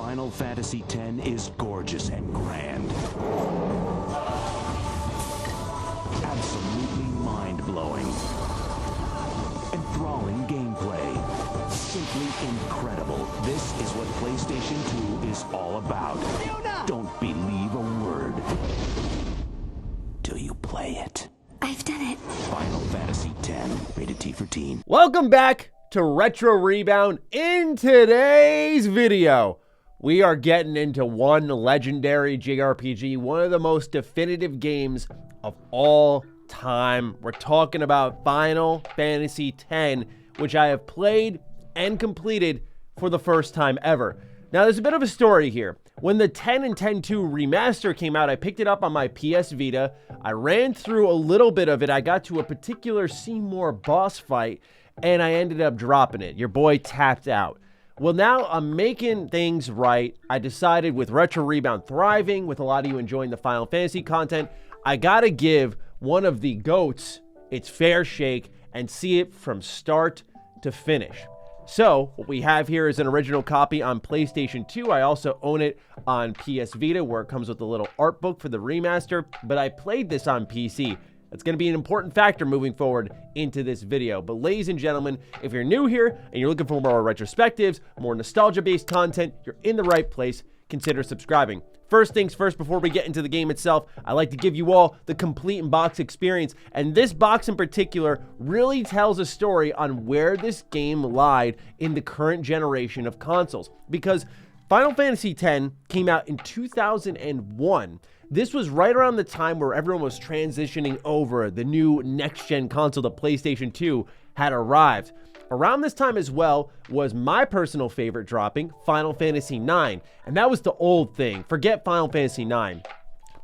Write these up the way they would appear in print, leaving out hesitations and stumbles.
Final Fantasy X is gorgeous and grand. Absolutely mind-blowing. Enthralling gameplay. Simply incredible. This is what PlayStation 2 is all about. Don't believe a word. Do you play it? I've done it. Final Fantasy X, rated T for teen. Welcome back to Retro Rebound. In today's video, we are getting into one legendary JRPG, one of the most definitive games of all time. We're talking about Final Fantasy X, which I have played and completed for the first time ever. Now, there's a bit of a story here. When the 10 and 10.2 remaster came out, I picked it up on my PS Vita. I ran through a little bit of it. I got to a particular Seymour boss fight, and I ended up dropping it. Your boy tapped out. Well, now I'm making things right. I decided with Retro Rebound thriving, with a lot of you enjoying the Final Fantasy content, I gotta give one of the GOATs its fair shake and see it from start to finish. So, what we have here is an original copy on PlayStation 2. I also own it on PS Vita, where it comes with a little art book for the remaster, but I played this on PC. That's going to be an important factor moving forward into this video. But ladies and gentlemen, if you're new here and you're looking for more retrospectives, more nostalgia-based content, you're in the right place. Consider subscribing. First things first, before we get into the game itself, I like to give you all the complete in-box experience. And this box in particular really tells a story on where this game lied in the current generation of consoles. Because Final Fantasy X came out in 2001. This was right around the time where everyone was transitioning over. The new next-gen console, the PlayStation 2, had arrived. Around this time as well was my personal favorite dropping, Final Fantasy IX. And that was the old thing. Forget Final Fantasy IX.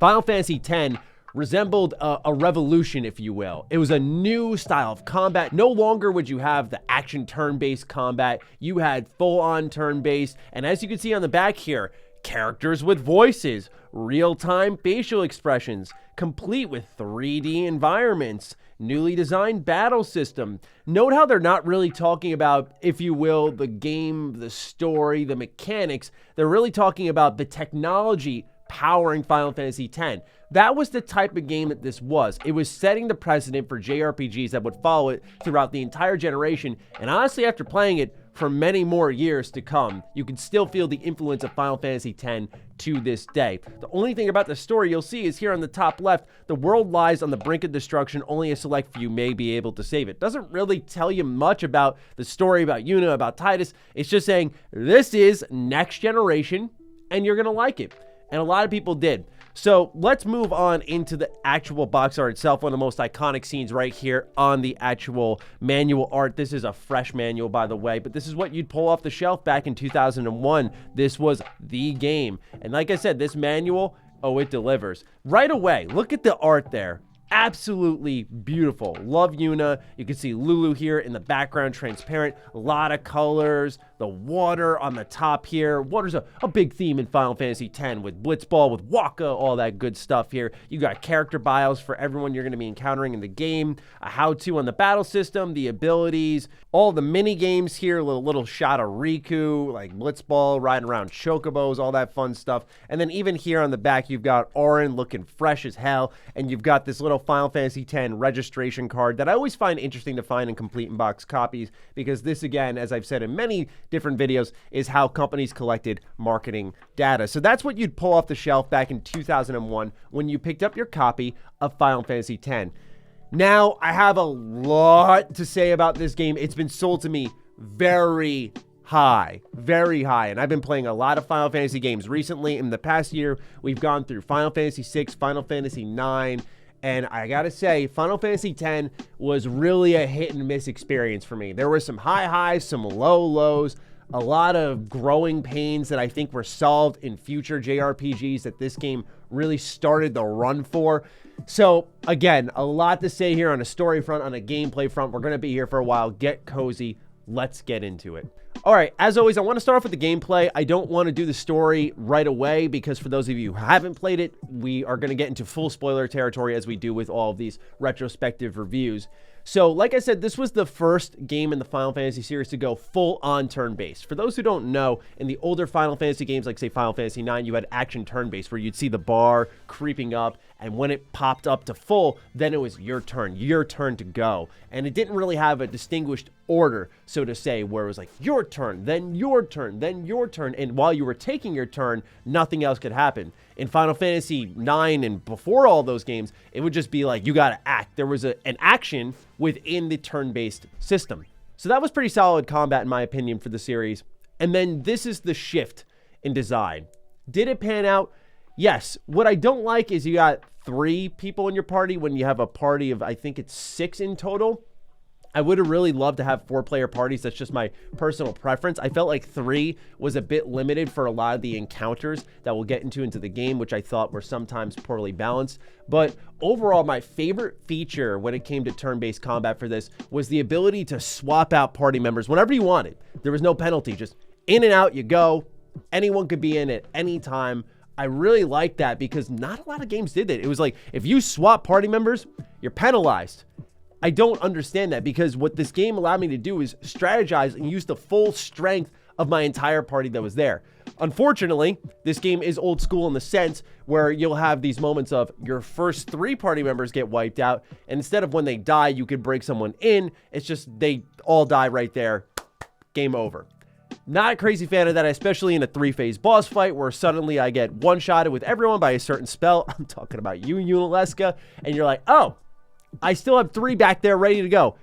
Final Fantasy X resembled a revolution, if you will. It was a new style of combat. No longer would you have the action turn-based combat. You had full-on turn-based. And as you can see on the back here, characters with voices, real-time facial expressions, complete with 3D environments, newly designed battle system. Note how they're not really talking about, if you will, the game, the story, the mechanics. They're really talking about the technology powering Final Fantasy X. That was the type of game that this was. It was setting the precedent for JRPGs that would follow it throughout the entire generation. And honestly, after playing it for many more years to come, you can still feel the influence of Final Fantasy X to this day. The only thing about the story you'll see is here on the top left, the world lies on the brink of destruction. Only a select few may be able to save it. Doesn't really tell you much about the story, about Yuna, about Tidus. It's just saying, this is next generation, and you're gonna like it. And a lot of people did. So let's move on into the actual box art itself. One of the most iconic scenes right here on the actual manual art. This is a fresh manual, by the way, but this is what you'd pull off the shelf back in 2001. This was the game. And like I said, this manual, oh, it delivers. Right away, look at the art there. Absolutely beautiful. Love Yuna. You can see Lulu here in the background, transparent. A lot of colors. The water on the top here. Water's a big theme in Final Fantasy X with Blitzball, with Waka, all that good stuff here. You got character bios for everyone you're going to be encountering in the game. A how-to on the battle system, the abilities, all the mini games here. A little shot of Riku, like Blitzball, riding around chocobos, all that fun stuff. And then even here on the back, you've got Auron looking fresh as hell. And you've got this little Final Fantasy X registration card that I always find interesting to find in complete in-box copies, because this, again, as I've said in many different videos, is how companies collected marketing data. So that's what you'd pull off the shelf back in 2001 when you picked up your copy of Final Fantasy X. Now, I have a lot to say about this game. It's been sold to me very high, and I've been playing a lot of Final Fantasy games recently. In the past year, we've gone through Final Fantasy VI, Final Fantasy IX, and I gotta say, Final Fantasy X was really a hit and miss experience for me. There were some high highs, some low lows, a lot of growing pains that I think were solved in future JRPGs that this game really started the run for. So again, a lot to say here on a story front, on a gameplay front. We're gonna be here for a while. Get cozy. Let's get into it. All right, as always, I want to start off with the gameplay. I don't want to do the story right away because for those of you who haven't played it, we are going to get into full spoiler territory as we do with all of these retrospective reviews. So, like I said, this was the first game in the Final Fantasy series to go full-on turn-based. For those who don't know, in the older Final Fantasy games, like, say, Final Fantasy IX, you had action turn-based, where you'd see the bar creeping up, and when it popped up to full, then it was your turn to go. And it didn't really have a distinguished order, so to say, where it was like, your turn, then your turn, then your turn, and while you were taking your turn, nothing else could happen. In Final Fantasy IX and before all those games, it would just be like, you gotta act. There was an action within the turn-based system. So that was pretty solid combat, in my opinion, for the series. And then this is the shift in design. Did it pan out? Yes. What I don't like is you got 3 people in your party when you have a party of, I think it's 6 in total. I would have really loved to have 4-player parties. That's just my personal preference. I felt like 3 was a bit limited for a lot of the encounters that we'll get into the game, which I thought were sometimes poorly balanced. But overall, my favorite feature when it came to turn-based combat for this was the ability to swap out party members whenever you wanted. There was no penalty. Just in and out you go. Anyone could be in at any time. I really liked that because not a lot of games did that. It was like, if you swap party members, you're penalized. I don't understand that, because what this game allowed me to do is strategize and use the full strength of my entire party that was there. Unfortunately, this game is old school in the sense where you'll have these moments of your first 3 party members get wiped out, and instead of when they die, you could break someone in, it's just they all die right there. Game over. Not a crazy fan of that, especially in a 3-phase boss fight where suddenly I get one-shotted with everyone by a certain spell. I'm talking about you, Unileska, and you're like, oh, I still have 3 back there ready to go.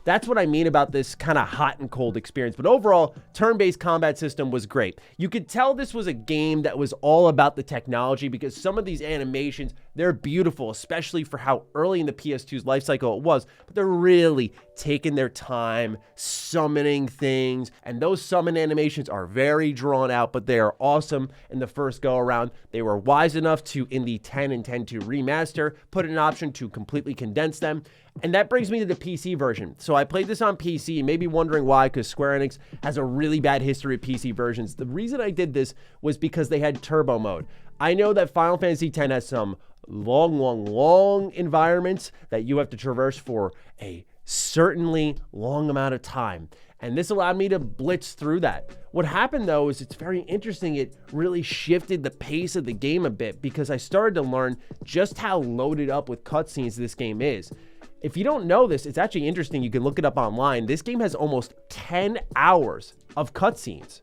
That's what I mean about this kind of hot and cold experience. But overall, turn-based combat system was great. You could tell this was a game that was all about the technology, because some of these animations, they're beautiful, especially for how early in the PS2's life cycle it was. But they're really taking their time summoning things. And those summon animations are very drawn out, but they are awesome in the first go around. They were wise enough to, in the 10 and 10.2 remaster, put an option to completely condense them. And that brings me to the PC version. So I played this on PC. You may be wondering why, because Square Enix has a really bad history of PC versions. The reason I did this was because they had turbo mode. I know that Final Fantasy X has some long environments that you have to traverse for a certainly long amount of time. And this allowed me to blitz through that. What happened, though, is it's very interesting. It really shifted the pace of the game a bit, because I started to learn just how loaded up with cutscenes this game is. If you don't know this, it's actually interesting. You can look it up online. This game has almost 10 hours of cutscenes.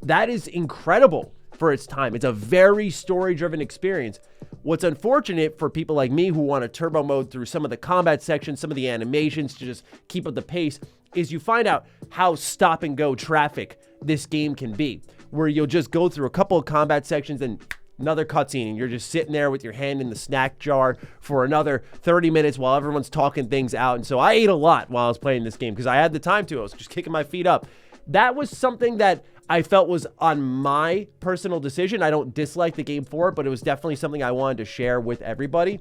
That is incredible for its time. It's a very story-driven experience. What's unfortunate for people like me who want to turbo mode through some of the combat sections, some of the animations to just keep up the pace, is you find out how stop-and-go traffic this game can be, where you'll just go through a couple of combat sections and another cutscene, and you're just sitting there with your hand in the snack jar for another 30 minutes while everyone's talking things out. And so I ate a lot while I was playing this game because I had the time to. I was just kicking my feet up. That was something that I felt was on my personal decision. I don't dislike the game for it, but it was definitely something I wanted to share with everybody.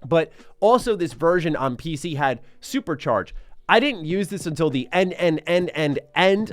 But also, this version on PC had Supercharge. I didn't use this until the end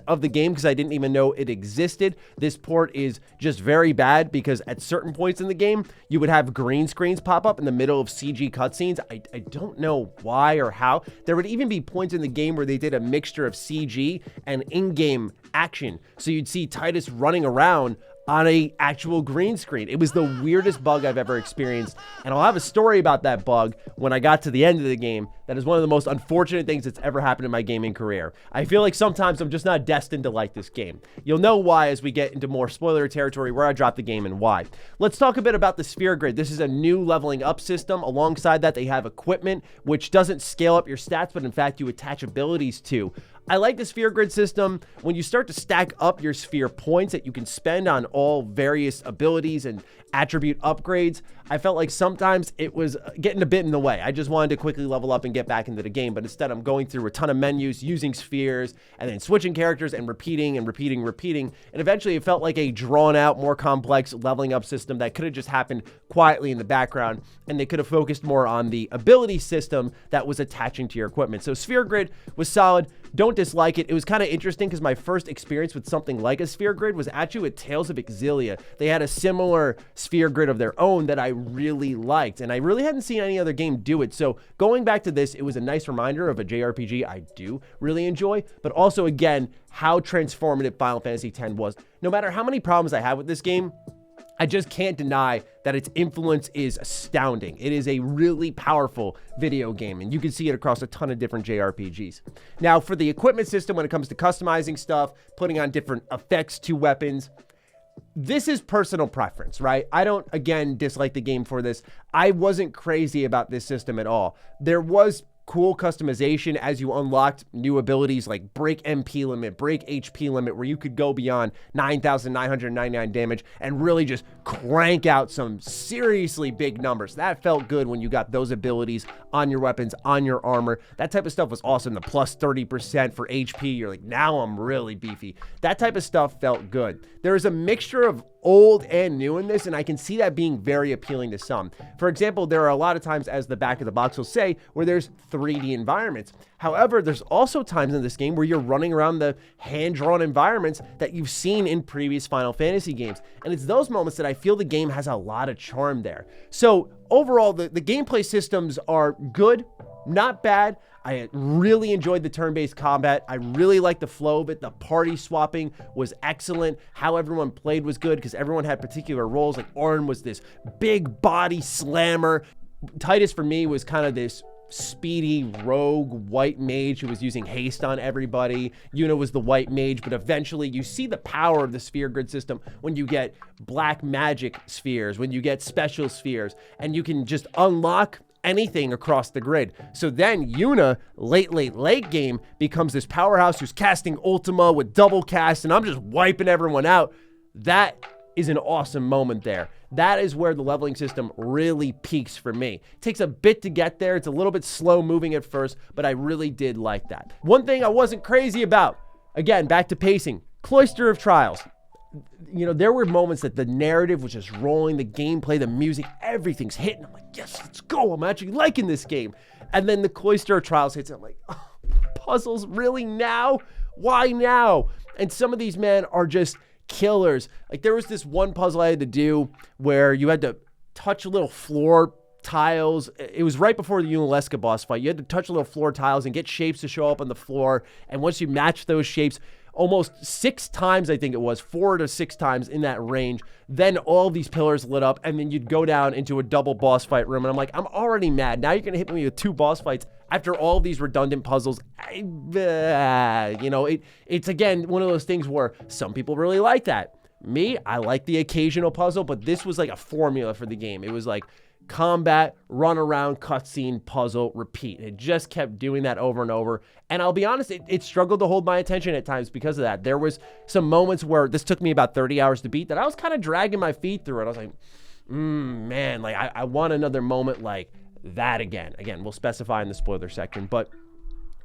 of the game, because I didn't even know it existed. This port is just very bad, because at certain points in the game, you would have green screens pop up in the middle of CG cutscenes. I don't know why or how. There would even be points in the game where they did a mixture of CG and in-game action. So you'd see Titus running around on a actual green screen. It was the weirdest bug I've ever experienced, and I'll have a story about that bug when I got to the end of the game. That is one of the most unfortunate things that's ever happened in my gaming career. I feel like sometimes I'm just not destined to like this game. You'll know why as we get into more spoiler territory, where I drop the game and why. Let's talk a bit about the sphere grid. This is a new leveling up system. Alongside that, they have equipment, which doesn't scale up your stats, but in fact you attach abilities to. I like the sphere grid system. When you start to stack up your sphere points that you can spend on all various abilities and attribute upgrades, I felt like sometimes it was getting a bit in the way. I just wanted to quickly level up and get back into the game, but instead I'm going through a ton of menus, using spheres, and then switching characters and repeating. And eventually it felt like a drawn out, more complex leveling up system that could have just happened quietly in the background, and they could have focused more on the ability system that was attaching to your equipment. So sphere grid was solid. Don't dislike it. It was kind of interesting because my first experience with something like a sphere grid was actually with Tales of Exilia. They had a similar sphere grid of their own that I really liked, and I really hadn't seen any other game do it. So going back to this, it was a nice reminder of a JRPG I do really enjoy, but also, again, how transformative Final Fantasy X was. No matter how many problems I have with this game, I just can't deny that its influence is astounding. It is a really powerful video game, and you can see it across a ton of different JRPGs. Now, for the equipment system, when it comes to customizing stuff, putting on different effects to weapons, this is personal preference, right? I don't, again, dislike the game for this. I wasn't crazy about this system at all. There was cool customization as you unlocked new abilities like break MP limit, break HP limit, where you could go beyond 9,999 damage and really just crank out some seriously big numbers. That felt good when you got those abilities on your weapons, on your armor. That type of stuff was awesome. The plus 30% for HP, you're like, now I'm really beefy. That type of stuff felt good. There is a mixture of old and new in this, and I can see that being very appealing to some. For example, there are a lot of times, as the back of the box will say, where there's 3D environments. However, there's also times in this game where you're running around the hand-drawn environments that you've seen in previous Final Fantasy games. And it's those moments that I feel the game has a lot of charm there. So overall, the gameplay systems are good, not bad. I really enjoyed the turn-based combat. I really liked the flow of it. The party swapping was excellent. How everyone played was good because everyone had particular roles. Like Auron was this big body slammer. Titus, for me, was kind of this speedy rogue white mage who was using haste on everybody. Yuna was the white mage, but eventually you see the power of the sphere grid system when you get black magic spheres, when you get special spheres, and you can just unlock anything across the grid. So then Yuna, late game, becomes this powerhouse who's casting Ultima with double cast, and I'm just wiping everyone out. That is an awesome moment there. That is where the leveling system really peaks for me. It takes a bit to get there. It's a little bit slow moving at first, but I really did like that. One thing I wasn't crazy about, again, back to pacing, Cloister of Trials. You know, there were moments that the narrative was just rolling, the gameplay, the music, everything's hitting. I'm like, yes, let's go. I'm actually liking this game. And then the Cloister of Trials hits. I'm like, oh, puzzles, really now? Why now? And some of these, man, are just killers. Like there was this one puzzle I had to do where you had to touch little floor tiles. It was right before the Unileska Boss fight. You had to touch little floor tiles and get shapes to show up on the floor. And once you match those shapes, almost 6 times, I think it was, 4 to 6 times in that range, then all these pillars lit up, and then you'd go down into a double boss fight room, and I'm like, I'm already mad. Now you're going to hit me with 2 boss fights after all these redundant puzzles. You know, it's, again, one of those things where some people really like that. Me, I like the occasional puzzle, but this was like a formula for the game. It was like combat, run around, cutscene, puzzle, repeat. It just kept doing that over and over. And I'll be honest, it struggled to hold my attention at times because of that. There was some moments where this took me about 30 hours to beat that I was kind of dragging my feet through it. I was like, man, like I want another moment like that again. Again, we'll specify in the spoiler section. But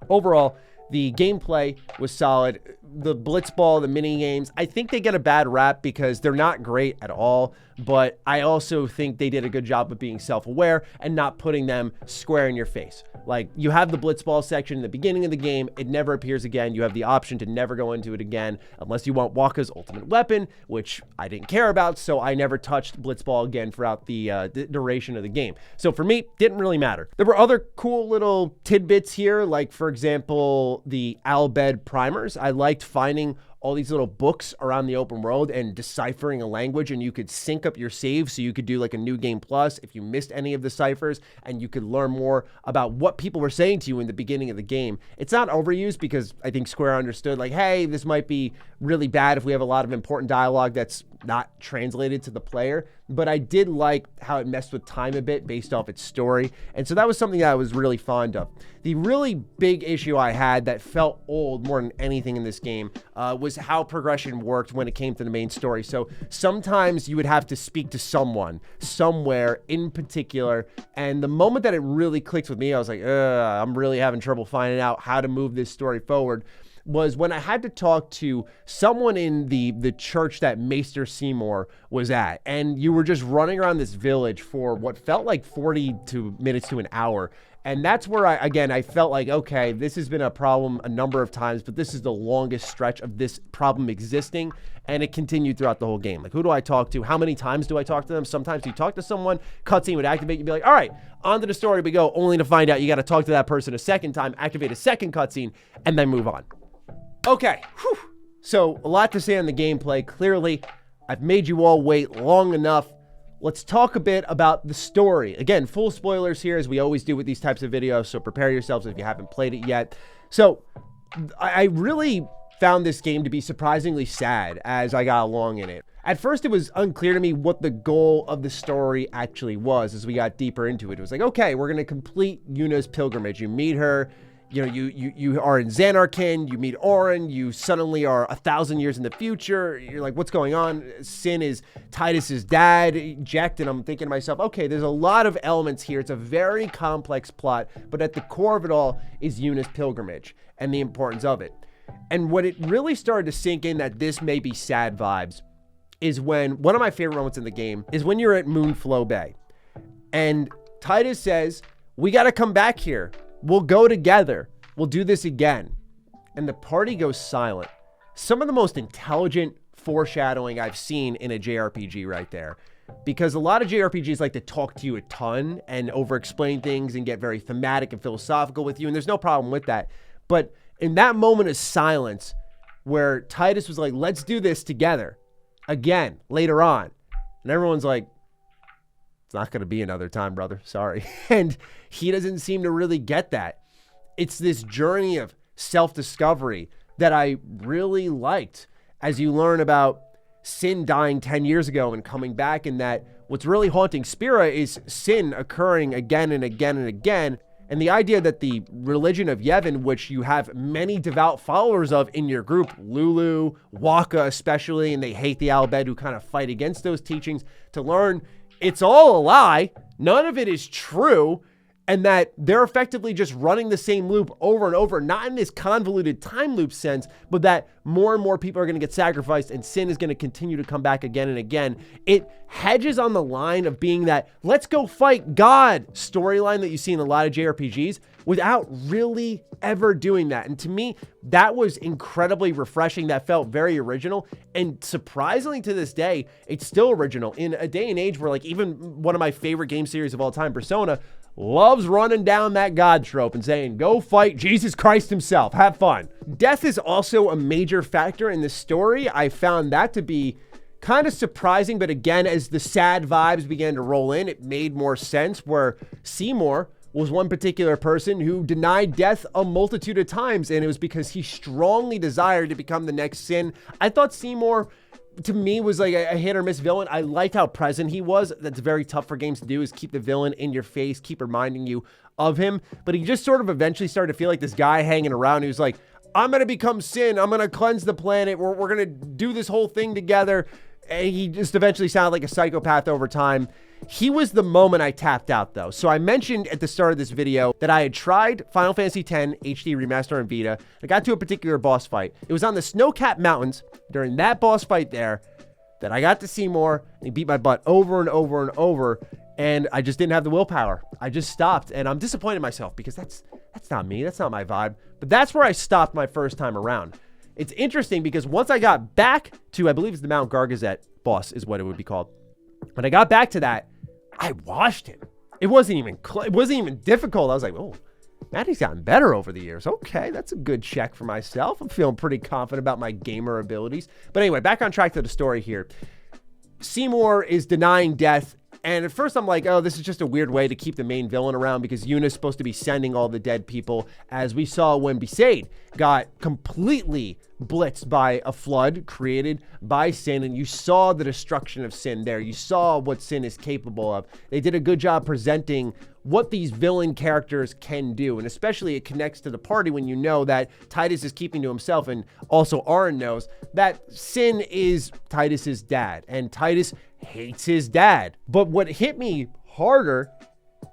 overall, the gameplay was solid. The blitzball, the mini games, I think they get a bad rap because they're not great at all, but I also think they did a good job of being self-aware and not putting them square in your face. Like, you have the blitzball section in the beginning of the game. It never appears again. You have the option to never go into it again unless you want Wakka's ultimate weapon, which I didn't care about, so I never touched blitzball again throughout the duration of the game. So for me, didn't really matter. There were other cool little tidbits here, like, for example, the Albed primers. I liked finding all these little books around the open world and deciphering a language, and you could sync up your saves so you could do like a New Game Plus if you missed any of the ciphers, and you could learn more about what people were saying to you in the beginning of the game. It's not overused because I think Square understood, like, hey, this might be really bad if we have a lot of important dialogue that's not translated to the player, but I did like how it messed with time a bit based off its story, and so that was something that I was really fond of. The really big issue I had that felt old more than anything in this game was how progression worked when it came to the main story. So sometimes you would have to speak to someone, somewhere in particular, and the moment that it really clicked with me, I was like, I'm really having trouble finding out how to move this story forward, was when I had to talk to someone in the church that Maester Seymour was at. And you were just running around this village for what felt like 40 minutes to an hour. And that's where I felt like, okay, this has been a problem a number of times, but this is the longest stretch of this problem existing. And it continued throughout the whole game. Like, who do I talk to? How many times do I talk to them? Sometimes you talk to someone, cutscene would activate, you'd be like, all right, on to the story we go, only to find out you got to talk to that person a second time, activate a second cutscene, and then move on. Okay, whew. So a lot to say on the gameplay. Clearly, I've made you all wait long enough. Let's talk a bit about the story. Again, full spoilers here, as we always do with these types of videos, so prepare yourselves if you haven't played it yet. So, I really found this game to be surprisingly sad as I got along in it. At first, it was unclear to me what the goal of the story actually was as we got deeper into it. It was like, okay, we're going to complete Yuna's pilgrimage. You meet her, you know, you are in Xanarkand, you meet Auron, you suddenly are 1,000 years in the future. You're like, what's going on? Sin is Tidus's dad eject, and I'm thinking to myself, okay, there's a lot of elements here. It's a very complex plot, but at the core of it all is Yuna's pilgrimage and the importance of it. And what it really started to sink in that this may be sad vibes is when one of my favorite moments in the game is when you're at Moonflow Bay and Tidus says, we got to come back here. We'll go together. We'll do this again. And the party goes silent. Some of the most intelligent foreshadowing I've seen in a JRPG right there. Because a lot of JRPGs like to talk to you a ton and over-explain things and get very thematic and philosophical with you. And there's no problem with that. But in that moment of silence where Tidus was like, let's do this together again later on. And everyone's like, it's not going to be another time, brother. Sorry. And he doesn't seem to really get that. It's this journey of self-discovery that I really liked as you learn about Sin dying 10 years ago and coming back, and that what's really haunting Spira is sin occurring again and again and again. And the idea that the religion of Yevon, which you have many devout followers of in your group, Lulu, Waka especially, and they hate the Albed who kind of fight against those teachings, to learn it's all a lie, none of it is true, and that they're effectively just running the same loop over and over, not in this convoluted time loop sense, but that more and more people are going to get sacrificed and sin is going to continue to come back again and again. It hedges on the line of being that let's go fight God storyline that you see in a lot of JRPGs without really ever doing that. And to me, that was incredibly refreshing. That felt very original. And surprisingly to this day, it's still original in a day and age where, like, even one of my favorite game series of all time, Persona, loves running down that God trope and saying, go fight Jesus Christ himself. Have fun. Death is also a major factor in the story. I found that to be kind of surprising, but again, as the sad vibes began to roll in, it made more sense, where Seymour was one particular person who denied death a multitude of times, and it was because he strongly desired to become the next Sin. I thought Seymour, to me, was like a hit or miss villain. I liked how present he was. That's very tough for games to do, is keep the villain in your face, keep reminding you of him. But he just sort of eventually started to feel like this guy hanging around who's like, I'm going to become Sin. I'm going to cleanse the planet. We're going to do this whole thing together. And he just eventually sounded like a psychopath over time. He was the moment I tapped out, though. So I mentioned at the start of this video that I had tried Final Fantasy X HD Remaster on Vita. I got to a particular boss fight. It was on the snow-capped mountains during that boss fight there that I got to Seymour, and he beat my butt over and over and over, and I just didn't have the willpower. I just stopped, and I'm disappointed in myself because that's not me. That's not my vibe. But that's where I stopped my first time around. It's interesting because once I got back to, I believe it's the Mount Gargazet boss is what it would be called. When I got back to that, I washed him. It wasn't even difficult. I was like, oh, Maddie's gotten better over the years. Okay, that's a good check for myself. I'm feeling pretty confident about my gamer abilities. But anyway, back on track to the story here. Seymour is denying death. And at first I'm like, oh, this is just a weird way to keep the main villain around because Yuna's supposed to be sending all the dead people, as we saw when Besaid got completely blitzed by a flood created by Sin, and you saw the destruction of Sin there. You saw what Sin is capable of. They did a good job presenting what these villain characters can do, and especially it connects to the party when you know that Tidus is keeping to himself, and also Auron knows that Sin is Tidus's dad, and Tidus hates his dad. But what hit me harder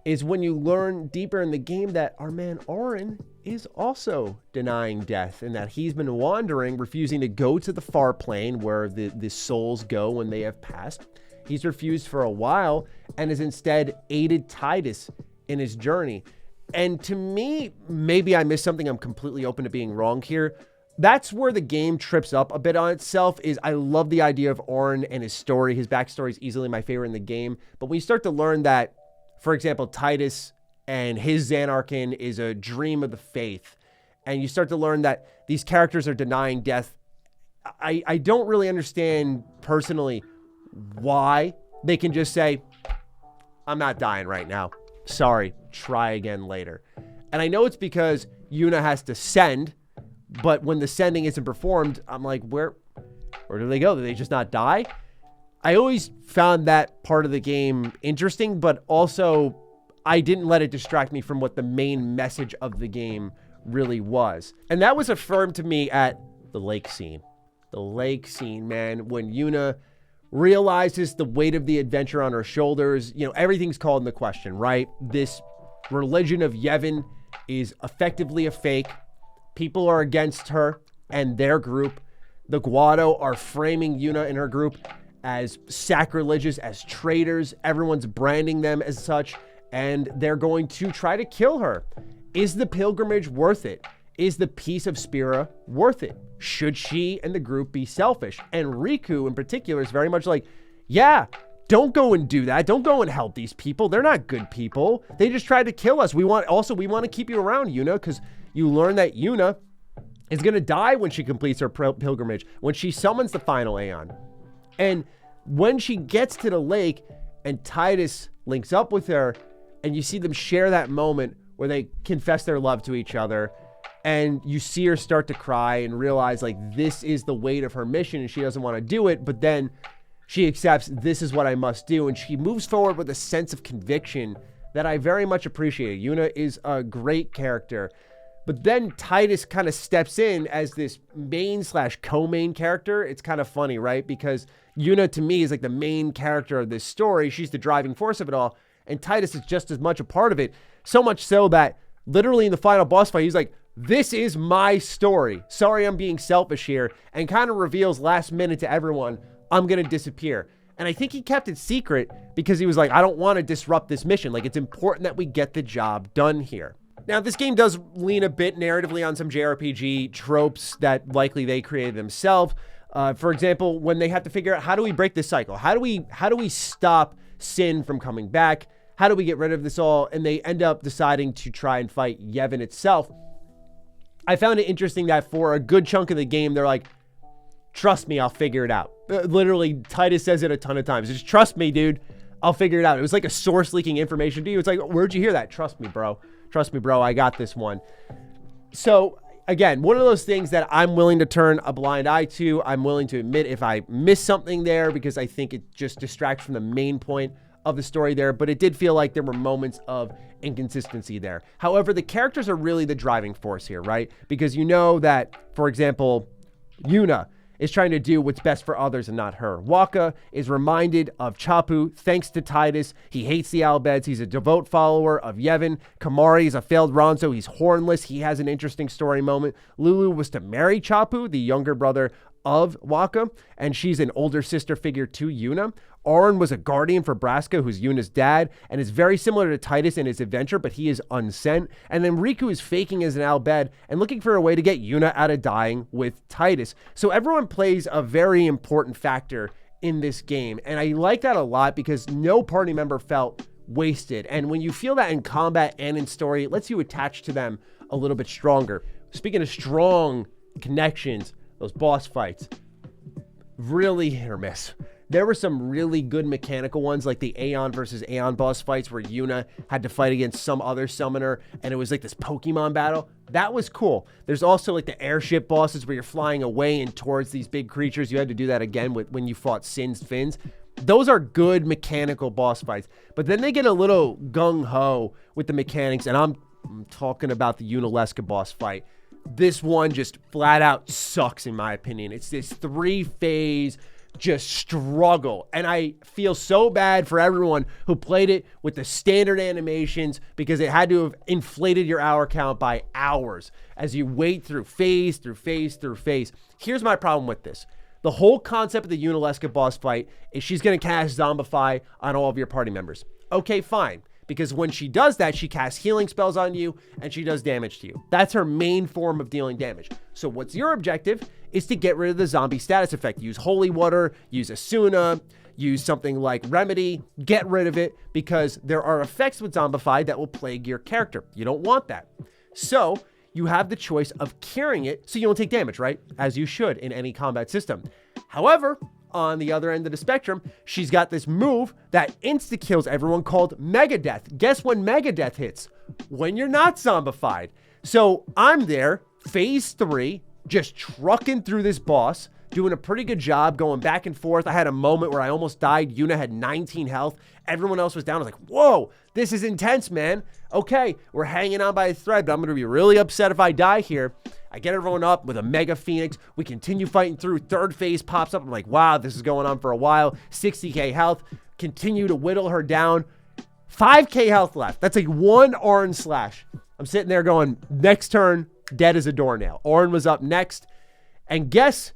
is when you learn deeper in the game that our man Auron is also denying death, and that he's been wandering, refusing to go to the far plane where the souls go when they have passed. He's refused for a while and has instead aided Tidus in his journey. And to me, maybe I missed something. I'm completely open to being wrong here. That's where the game trips up a bit on itself. Is I love the idea of Auron and his story. His backstory is easily my favorite in the game. But when you start to learn that, for example, Titus and his Xanarkin is a dream of the faith, and you start to learn that these characters are denying death, I don't really understand personally why they can just say, I'm not dying right now. Sorry, try again later. And I know it's because Yuna has to send, but when the sending isn't performed, I'm like, where do they go? Do they just not die? I always found that part of the game interesting, but also I didn't let it distract me from what the main message of the game really was. And that was affirmed to me at the lake scene. The lake scene, man, when Yuna realizes the weight of the adventure on her shoulders. You know, everything's called into question, right? This religion of Yevon is effectively a fake. People are against her and their group. The Guado are framing Yuna and her group as sacrilegious, as traitors. Everyone's branding them as such, and they're going to try to kill her. Is the pilgrimage worth it? Is the peace of Spira worth it? Should she and the group be selfish? And Riku in particular is very much like, yeah, don't go and do that. Don't go and help these people. They're not good people. They just tried to kill us. We want to keep you around, Yuna, because you learn that Yuna is going to die when she completes her pilgrimage, when she summons the final Aeon. And when she gets to the lake and Titus links up with her, and you see them share that moment where they confess their love to each other, and you see her start to cry and realize like this is the weight of her mission and she doesn't want to do it, but then she accepts this is what I must do, and she moves forward with a sense of conviction that I very much appreciate. Yuna is a great character, but then Titus kind of steps in as this main/co-main character. It's kind of funny, right? Because Yuna to me is like the main character of this story. She's the driving force of it all, and Titus is just as much a part of it, so much so that literally in the final boss fight, he's like, this is my story. Sorry, I'm being selfish here, and kind of reveals last minute to everyone, I'm going to disappear. And I think he kept it secret because he was like, I don't want to disrupt this mission. Like, it's important that we get the job done here. Now, this game does lean a bit narratively on some JRPG tropes that likely they created themselves. For example, when they have to figure out, how do we break this cycle? How do we stop sin from coming back? How do we get rid of this all? And they end up deciding to try and fight Yevon itself. I found it interesting that for a good chunk of the game, they're like, trust me, I'll figure it out. Literally, Titus says it a ton of times. Just trust me, dude. I'll figure it out. It was like a source leaking information to you. It's like, where'd you hear that? Trust me, bro. Trust me, bro. I got this one. So again, one of those things that I'm willing to turn a blind eye to. I'm willing to admit if I miss something there because I think it just distracts from the main point of the story there, but it did feel like there were moments of inconsistency there. However, the characters are really the driving force here, right? Because you know that, for example, Yuna is trying to do what's best for others and not her. Wakka is reminded of Chapu thanks to Titus. He hates the Albeds. He's a devout follower of Yevon. Kamari is a failed Ronso. He's hornless. He has an interesting story moment. Lulu was to marry Chapu, the younger brother of Wakka, and she's an older sister figure to Yuna. Auron was a guardian for Braska, who's Yuna's dad, and is very similar to Titus in his adventure, but he is unsent. And then Riku is faking as an Albed and looking for a way to get Yuna out of dying with Titus. So everyone plays a very important factor in this game, and I like that a lot because no party member felt wasted. And when you feel that in combat and in story, it lets you attach to them a little bit stronger. Speaking of strong connections, those boss fights, really hit or miss. There were some really good mechanical ones, like the Aeon versus Aeon boss fights where Yuna had to fight against some other summoner, and it was like this Pokemon battle. That was cool. There's also like the airship bosses where you're flying away and towards these big creatures. You had to do that again when you fought Sin's Fins. Those are good mechanical boss fights, but then they get a little gung-ho with the mechanics, and I'm talking about the Unileska boss fight. This one just flat out sucks in my opinion. It's this 3-phase just struggle, and I feel so bad for everyone who played it with the standard animations because it had to have inflated your hour count by hours as you wait through phase through phase through phase. Here's my problem with this. The whole concept of the Unileska boss fight is she's going to cast Zombify on all of your party members. Okay, fine. because when she does that, she casts healing spells on you and she does damage to you. That's her main form of dealing damage. So what's your objective is to get rid of the zombie status effect. Use Holy Water, use Asuna, use something like Remedy, get rid of it, because there are effects with Zombified that will plague your character. You don't want that. So you have the choice of curing it so you don't take damage, right? As you should in any combat system. However, on the other end of the spectrum, she's got this move that insta-kills everyone called Megadeth. Guess when Megadeth hits? When you're not zombified. So I'm there, phase 3, just trucking through this boss, doing a pretty good job, going back and forth. I had a moment where I almost died. Yuna had 19 health. Everyone else was down. I was like, whoa, this is intense, man. Okay, we're hanging on by a thread, but I'm going to be really upset if I die here. I get everyone up with a Mega Phoenix. We continue fighting through. Third phase pops up. I'm like, wow, this is going on for a while. 60k health. Continue to whittle her down. 5k health left. That's like one Orin slash. I'm sitting there going, next turn, dead as a doornail. Orin was up next. And guess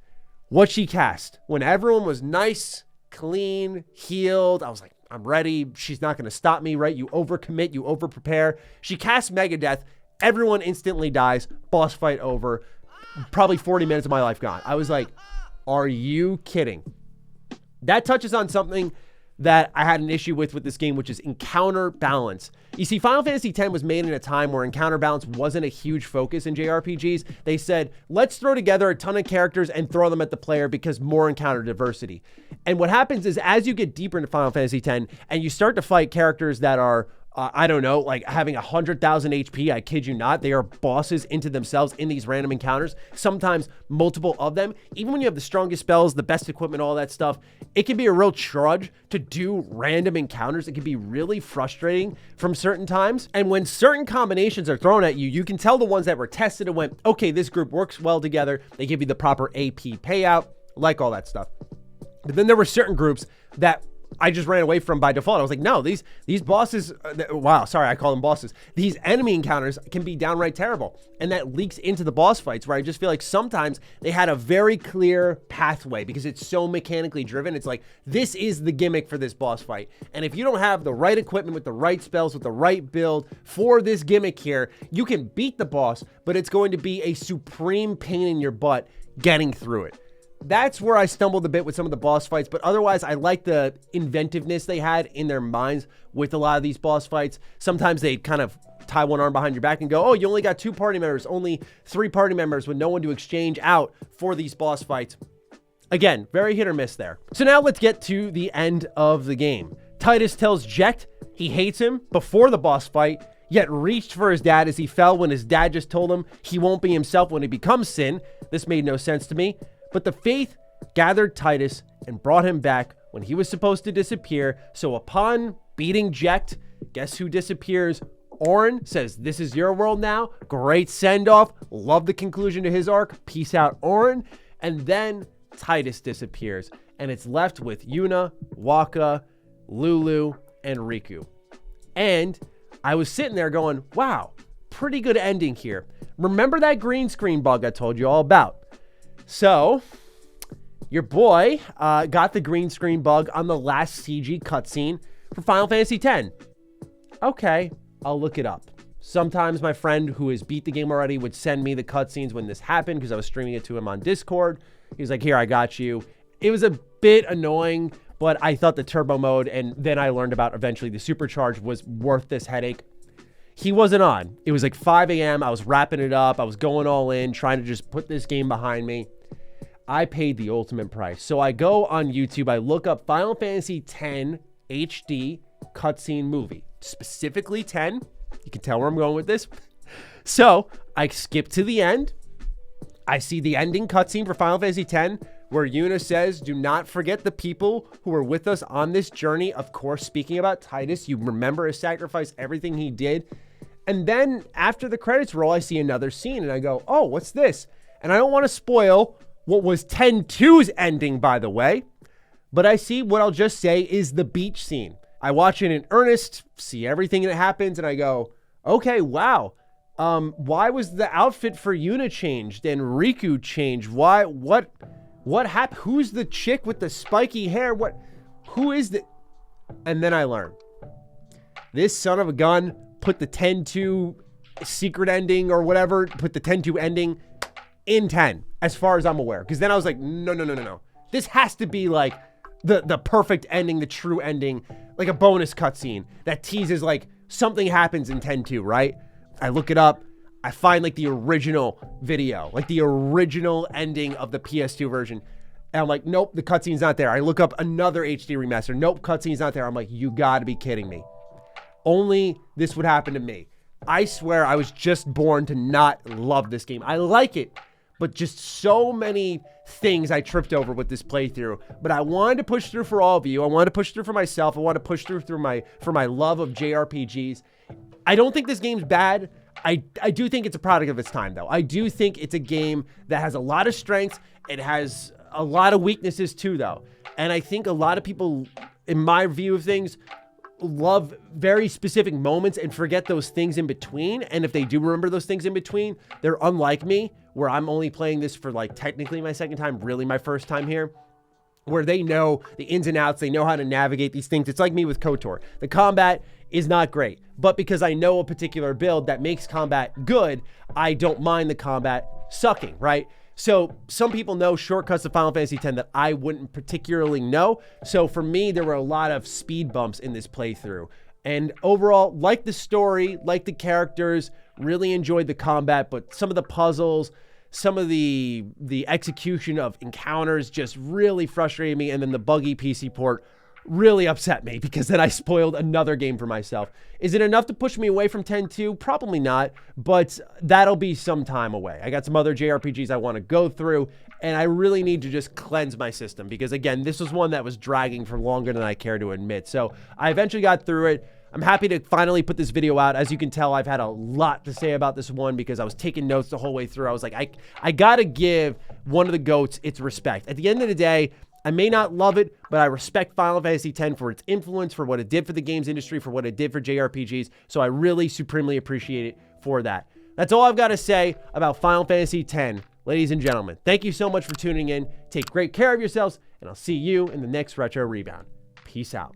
what she cast? When everyone was nice, clean, healed, I was like, I'm ready. She's not going to stop me, right? You overcommit, you overprepare. She casts Megadeth. Everyone instantly dies. Boss fight over. Probably 40 minutes of my life gone. I was like, are you kidding? That touches on something that I had an issue with this game, which is encounter balance. You see, Final Fantasy X was made in a time where encounter balance wasn't a huge focus in JRPGs. They said, let's throw together a ton of characters and throw them at the player because more encounter diversity. And what happens is as you get deeper into Final Fantasy X and you start to fight characters that are I don't know, like having 100,000 HP, I kid you not. They are bosses into themselves in these random encounters, sometimes multiple of them. Even when you have the strongest spells, the best equipment, all that stuff, it can be a real trudge to do random encounters. It can be really frustrating from certain times. And when certain combinations are thrown at you, you can tell the ones that were tested and went, okay, this group works well together. They give you the proper AP payout, like all that stuff. But then there were certain groups that I just ran away from by default. I was like, no, these bosses, wow, sorry, I call them bosses. These enemy encounters can be downright terrible. And that leaks into the boss fights where I just feel like sometimes they had a very clear pathway because it's so mechanically driven. It's like, this is the gimmick for this boss fight. And if you don't have the right equipment with the right spells, with the right build for this gimmick here, you can beat the boss, but it's going to be a supreme pain in your butt getting through it. That's where I stumbled a bit with some of the boss fights, but otherwise I like the inventiveness they had in their minds with a lot of these boss fights. Sometimes they kind of tie one arm behind your back and go, oh, you only got 2 party members, only 3 party members with no one to exchange out for these boss fights. Again, very hit or miss there. So now let's get to the end of the game. Titus tells Jecht he hates him before the boss fight, yet reached for his dad as he fell when his dad just told him he won't be himself when he becomes Sin. This made no sense to me. But the faith gathered Titus and brought him back when he was supposed to disappear. So upon beating Jecht, guess who disappears? Orin says, this is your world now. Great send-off. Love the conclusion to his arc. Peace out, Orin. And then Titus disappears. And it's left with Yuna, Waka, Lulu, and Riku. And I was sitting there going, wow, pretty good ending here. Remember that green screen bug I told you all about? So, your boy got the green screen bug on the last CG cutscene for Final Fantasy X. Okay, I'll look it up. Sometimes my friend who has beat the game already would send me the cutscenes when this happened because I was streaming it to him on Discord. He was like, here, I got you. It was a bit annoying, but I thought the turbo mode, and then I learned about eventually the supercharge, was worth this headache. He wasn't on. It was like 5 a.m. I was wrapping it up. I was going all in, trying to just put this game behind me. I paid the ultimate price. So I go on YouTube. I look up Final Fantasy X HD cutscene movie. Specifically 10. You can tell where I'm going with this. So I skip to the end. I see the ending cutscene for Final Fantasy X where Yuna says, do not forget the people who were with us on this journey. Of course, speaking about Titus, you remember his sacrifice, everything he did. And then after the credits roll, I see another scene and I go, oh, what's this? And I don't want to spoil what was 10-2's ending, by the way, but I see what I'll just say is the beach scene. I watch it in earnest, see everything that happens, and I go, okay, wow. Why was the outfit for Yuna changed and Riku changed? Why, what happened? Who's the chick with the spiky hair? Who is the? And then I learn. This son of a gun put the 10-2 secret ending or whatever, put the 10-2 ending in 10, as far as I'm aware. Because then I was like, no. This has to be like the perfect ending, the true ending, like a bonus cutscene that teases like something happens in 10-2, right? I look it up. I find like the original video, like the original ending of the PS2 version. And I'm like, nope, the cutscene's not there. I look up another HD remaster. Nope, cutscene's not there. I'm like, you gotta be kidding me. Only this would happen to me. I swear I was just born to not love this game. I like it, but just so many things I tripped over with this playthrough. But I wanted to push through for all of you. I wanted to push through for myself. I want to push through for my love of JRPGs. I don't think this game's bad. I do think it's a product of its time, though. I do think it's a game that has a lot of strengths. It has a lot of weaknesses, too, though. And I think a lot of people, in my view of things, love very specific moments and forget those things in between. And if they do remember those things in between, they're unlike me, where I'm only playing this for like technically my second time, really my first time here, where they know the ins and outs, they know how to navigate these things. It's like me with KOTOR. The combat is not great, but because I know a particular build that makes combat good, I don't mind the combat sucking, right? So some people know shortcuts to Final Fantasy X that I wouldn't particularly know. So for me, there were a lot of speed bumps in this playthrough. And overall, like the story, like the characters, really enjoyed the combat, but some of the puzzles, some of the execution of encounters just really frustrated me. And then the buggy PC port really upset me because then I spoiled another game for myself. Is it enough to push me away from 10-2? Probably not, but that'll be some time away. I got some other JRPGs I want to go through, and I really need to just cleanse my system because, again, this was one that was dragging for longer than I care to admit. So I eventually got through it. I'm happy to finally put this video out. As you can tell, I've had a lot to say about this one because I was taking notes the whole way through. I was like, I got to give one of the GOATs its respect. At the end of the day, I may not love it, but I respect Final Fantasy X for its influence, for what it did for the games industry, for what it did for JRPGs. So I really supremely appreciate it for that. That's all I've got to say about Final Fantasy X. Ladies and gentlemen, thank you so much for tuning in. Take great care of yourselves, and I'll see you in the next Retro Rebound. Peace out.